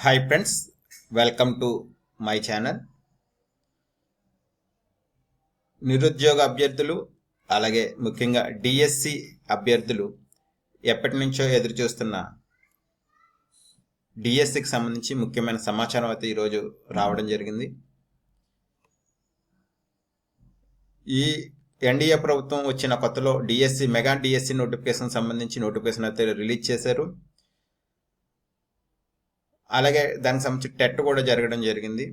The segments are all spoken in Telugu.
Hi friends, welcome to my channel. నిరుద్యోగ అభ్యర్థులు అలాగే ముఖ్యంగా డిఎస్సి అభ్యర్థులు ఎప్పటి నుంచో ఎదురు చూస్తున్న డిఎస్సికి సంబంధించి ముఖ్యమైన సమాచారం అయితే ఈరోజు రావడం జరిగింది. ఈ ఎన్డీఏ ప్రభుత్వం వచ్చిన కొత్తలో మెగా డిఎస్సి నోటిఫికేషన్ సంబంధించి నోటిఫికేషన్ అయితే రిలీజ్ చేశారు. అలాగే దానికి సంబంధించి టెట్ కూడా జరగడం జరిగింది.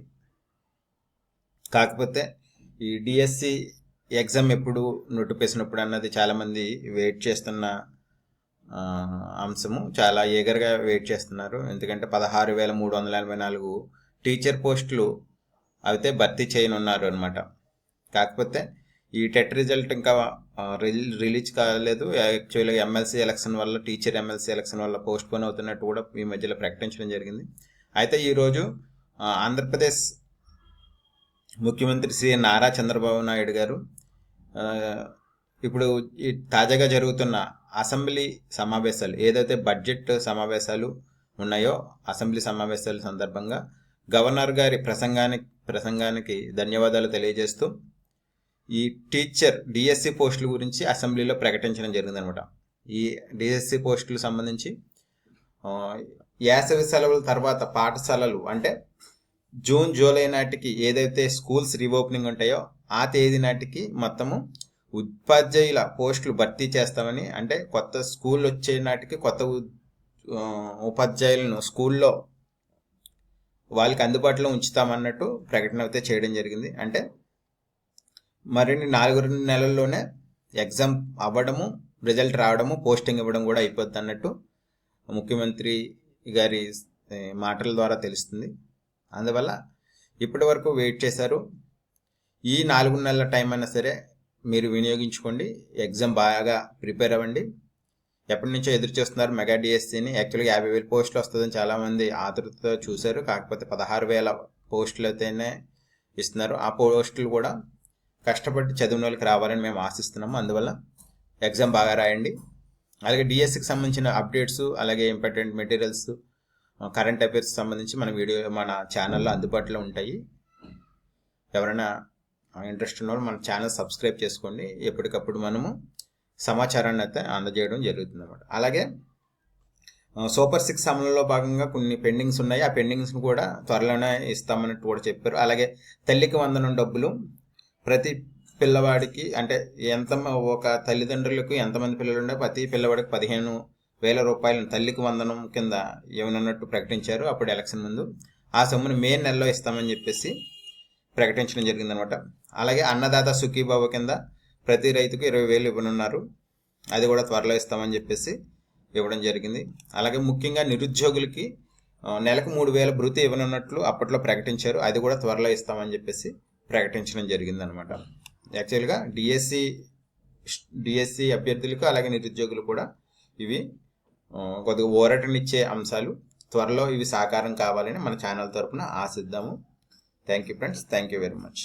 కాకపోతే ఈ డిఎస్సి ఎగ్జామ్ ఎప్పుడు నోటిఫికేషన్ ఎప్పుడు అన్నది చాలామంది వెయిట్ చేస్తున్న అంశము. చాలా ఈగర్గా వెయిట్ చేస్తున్నారు. ఎందుకంటే 16,384 టీచర్ పోస్టులు అయితే భర్తీ చేయనున్నారు అనమాట. కాకపోతే ఈ టెట్ రిజల్ట్ ఇంకా రిలీజ్ కాలేదు. యాక్చువల్గా టీచర్ ఎమ్మెల్సీ ఎలక్షన్ వల్ల పోస్ట్ పోన్ అవుతున్నట్టు కూడా ఈ మధ్యలో ప్రకటించడం జరిగింది. అయితే ఈరోజు ఆంధ్రప్రదేశ్ ముఖ్యమంత్రి శ్రీ నారా చంద్రబాబు నాయుడు గారు ఇప్పుడు ఈ తాజాగా జరుగుతున్న అసెంబ్లీ సమావేశాలు, ఏదైతే బడ్జెట్ సమావేశాలు ఉన్నాయో అసెంబ్లీ సమావేశాల సందర్భంగా గవర్నర్ గారి ప్రసంగానికి ధన్యవాదాలు తెలియజేస్తూ ఈ టీచర్ డిఎస్సి పోస్టుల గురించి అసెంబ్లీలో ప్రకటించడం జరిగిందనమాట. ఈ డిఎస్సి పోస్టులకు సంబంధించి వేసవి సెలవుల తర్వాత పాఠశాలలు అంటే జూన్ జూలై నాటికి ఏదైతే స్కూల్స్ రీఓపెనింగ్ ఉంటాయో ఆ తేదీ నాటికి మొత్తము ఉపాధ్యాయుల పోస్టులు భర్తీ చేస్తామని, అంటే కొత్త స్కూల్ వచ్చే నాటికి కొత్త ఉపాధ్యాయులను స్కూల్లో వాళ్ళకి అందుబాటులో ఉంచుతామన్నట్టు ప్రకటన అయితే చేయడం జరిగింది. అంటే మరిన్ని 4 నెలల్లోనే ఎగ్జామ్ అవ్వడము, రిజల్ట్ రావడము, పోస్టింగ్ ఇవ్వడం కూడా అయిపోద్ది అన్నట్టు ముఖ్యమంత్రి గారి మాటల ద్వారా తెలుస్తుంది. అందువల్ల ఇప్పటి వరకు వెయిట్ చేశారు. ఈ 4 నెలల టైం అయినా సరే మీరు వినియోగించుకోండి. ఎగ్జామ్ బాగా ప్రిపేర్ అవ్వండి. ఎప్పటి నుంచో ఎదురు చూస్తున్నారు మెగా డిఎస్సిని. యాక్చువల్గా 50,000 పోస్టులు వస్తుందని చాలామంది ఆతృతతో చూశారు. కాకపోతే 16,000 పోస్టులు అయితేనే ఇస్తున్నారు. ఆ పోస్టులు కూడా కష్టపడి చదివిన వాళ్ళకి రావాలని మేము ఆశిస్తున్నాము. అందువల్ల ఎగ్జామ్ బాగా రాయండి. అలాగే డిఎస్సికి సంబంధించిన అప్డేట్స్, అలాగే ఇంపార్టెంట్ మెటీరియల్స్, కరెంట్ అఫైర్స్ సంబంధించి మన ఛానల్లో అందుబాటులో ఉంటాయి. ఎవరైనా ఇంట్రెస్ట్ ఉన్న వాళ్ళు మన ఛానల్ సబ్స్క్రైబ్ చేసుకోండి. ఎప్పటికప్పుడు మనము సమాచారాన్ని అయితే అందజేయడం జరుగుతుంది అన్నమాట. అలాగే సూపర్ 6 అమలులో భాగంగా కొన్ని పెండింగ్స్ ఉన్నాయి. ఆ పెండింగ్స్ను కూడా త్వరలోనే ఇస్తామన్నట్టు కూడా చెప్పారు. అలాగే తల్లికి వందనం డబ్బులు ప్రతి పిల్లవాడికి, అంటే ఒక తల్లిదండ్రులకు ఎంతమంది పిల్లలు ఉండే ప్రతి పిల్లవాడికి 15,000 రూపాయలను తల్లికి వందనం కింద ఇవ్వనున్నట్టు ప్రకటించారు అప్పుడు ఎలక్షన్ ముందు. ఆ సొమ్మును మే నెలలో ఇస్తామని చెప్పేసి ప్రకటించడం జరిగిందనమాట. అలాగే అన్నదాత సుఖీబాబు కింద ప్రతి రైతుకు 20,000 ఇవ్వనున్నారు. అది కూడా త్వరలో ఇస్తామని చెప్పేసి ఇవ్వడం జరిగింది. అలాగే ముఖ్యంగా నిరుద్యోగులకి నెలకు 3,000 భృతి ఇవ్వనున్నట్లు అప్పట్లో ప్రకటించారు. అది కూడా త్వరలో ఇస్తామని చెప్పేసి ప్రకటించడం జరిగిందనమాట. యాక్చువల్గా డిఎస్సి అభ్యర్థులకు అలాగే నిరుద్యోగులు కూడా ఇవి కొద్దిగా ఊరటనిచ్చే అంశాలు. త్వరలో ఇవి సాకారం కావాలని మన ఛానల్ తరఫున ఆశిద్దాము. Thank you friends, thank you very much.